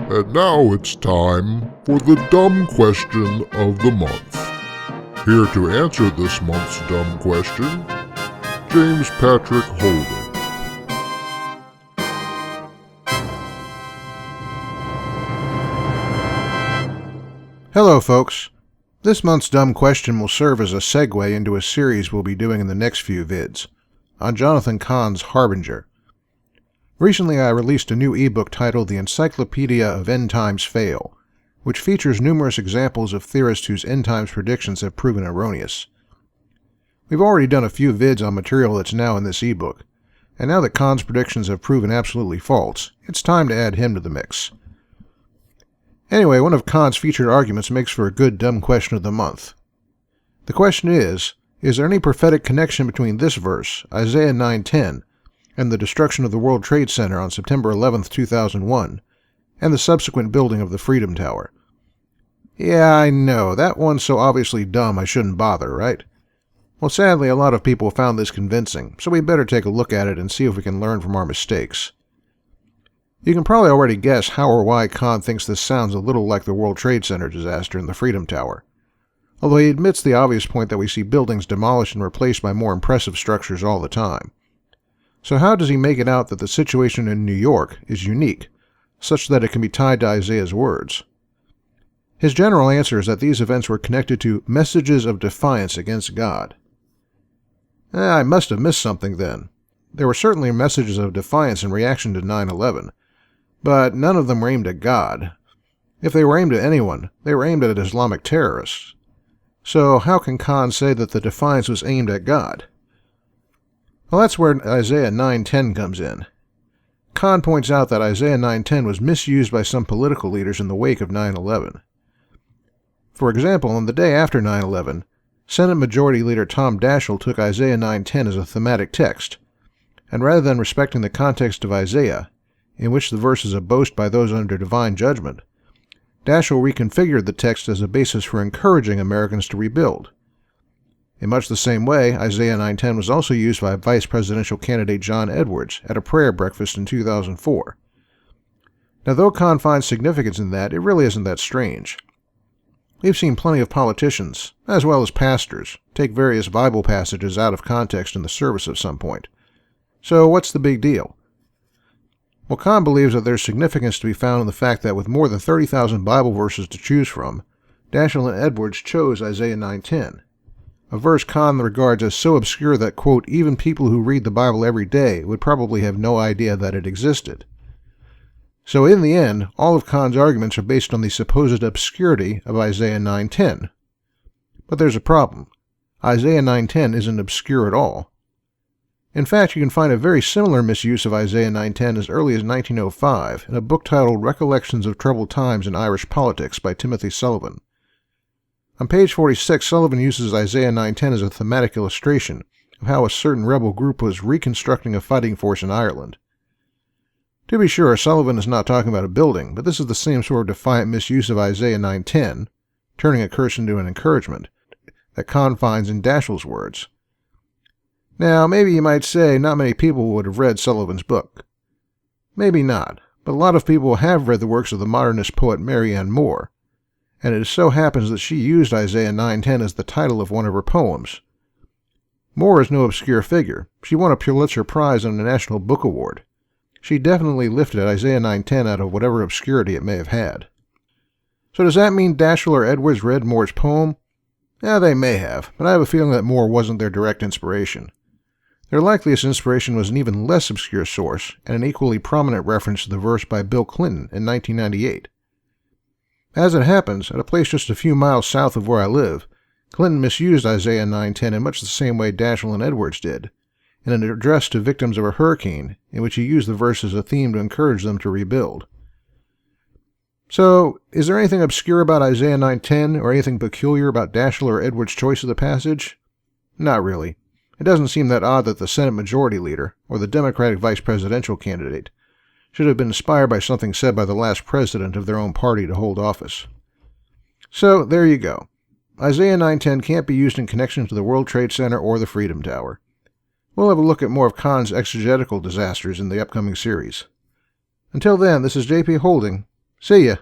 And now it's time for the dumb question of the month. Here to answer this month's dumb question, James Patrick Holden. Hello folks. This month's dumb question will serve as a segue into a series we'll be doing in the next few vids, on Jonathan Cahn's Harbinger. Recently I released a new ebook titled The Encyclopedia of End Times Fail, which features numerous examples of theorists whose end times predictions have proven erroneous. We've already done a few vids on material that's now in this ebook, and now that Cahn's predictions have proven absolutely false, it's time to add him to the mix. Anyway, one of Cahn's featured arguments makes for a good dumb question of the month. The question is there any prophetic connection between this verse, Isaiah 9:10, and the destruction of the World Trade Center on September 11, 2001, and the subsequent building of the Freedom Tower? Yeah, I know, that one's so obviously dumb I shouldn't bother, right? Well, sadly, a lot of people found this convincing, so we better take a look at it and see if we can learn from our mistakes. You can probably already guess how or why Cahn thinks this sounds a little like the World Trade Center disaster and the Freedom Tower, although he admits the obvious point that we see buildings demolished and replaced by more impressive structures all the time. So how does he make it out that the situation in New York is unique, such that it can be tied to Isaiah's words? His general answer is that these events were connected to messages of defiance against God. I must have missed something then. There were certainly messages of defiance in reaction to 9/11, but none of them were aimed at God. If they were aimed at anyone, they were aimed at Islamic terrorists. So how can Cahn say that the defiance was aimed at God? Well, that's where Isaiah 9:10 comes in. Cahn points out that Isaiah 9:10 was misused by some political leaders in the wake of 9/11. For example, on the day after 9/11, Senate Majority Leader Tom Daschle took Isaiah 9:10 as a thematic text, and rather than respecting the context of Isaiah, in which the verse is a boast by those under divine judgment, Daschle reconfigured the text as a basis for encouraging Americans to rebuild. In much the same way, Isaiah 9:10 was also used by Vice Presidential candidate John Edwards at a prayer breakfast in 2004. Now, though Cahn finds significance in that, it really isn't that strange. We've seen plenty of politicians, as well as pastors, take various Bible passages out of context in the service at some point. So what's the big deal? Well, Cahn believes that there's significance to be found in the fact that with more than 30,000 Bible verses to choose from, Daschle and Edwards chose Isaiah 9:10, a verse Cahn regards as so obscure that, quote, even people who read the Bible every day would probably have no idea that it existed. So in the end, all of Cahn's arguments are based on the supposed obscurity of Isaiah 9:10. But there's a problem. Isaiah 9:10 isn't obscure at all. In fact, you can find a very similar misuse of Isaiah 9:10 as early as 1905 in a book titled Recollections of Troubled Times in Irish Politics by Timothy Sullivan. On page 46, Sullivan uses Isaiah 9:10 as a thematic illustration of how a certain rebel group was reconstructing a fighting force in Ireland. To be sure, Sullivan is not talking about a building, but this is the same sort of defiant misuse of Isaiah 9:10, turning a curse into an encouragement, that Cahn finds in Daschle's words. Now, maybe you might say not many people would have read Sullivan's book. Maybe not, but a lot of people have read the works of the modernist poet Mary Ann Moore, and it so happens that she used Isaiah 9:10 as the title of one of her poems. Moore is no obscure figure. She won a Pulitzer Prize and a National Book Award. She definitely lifted Isaiah 9:10 out of whatever obscurity it may have had. So does that mean Daschle or Edwards read Moore's poem? Yeah, they may have, but I have a feeling that Moore wasn't their direct inspiration. Their likeliest inspiration was an even less obscure source, and an equally prominent reference to the verse by Bill Clinton in 1998. As it happens, at a place just a few miles south of where I live, Clinton misused Isaiah 9:10 in much the same way Daschle and Edwards did, in an address to victims of a hurricane, in which he used the verse as a theme to encourage them to rebuild. So, is there anything obscure about Isaiah 9:10, or anything peculiar about Daschle or Edwards' choice of the passage? Not really. It doesn't seem that odd that the Senate Majority Leader, or the Democratic Vice Presidential candidate, should have been inspired by something said by the last president of their own party to hold office. So, there you go. Isaiah 9:10 can't be used in connection to the World Trade Center or the Freedom Tower. We'll have a look at more of Cahn's exegetical disasters in the upcoming series. Until then, this is JP Holding, See ya.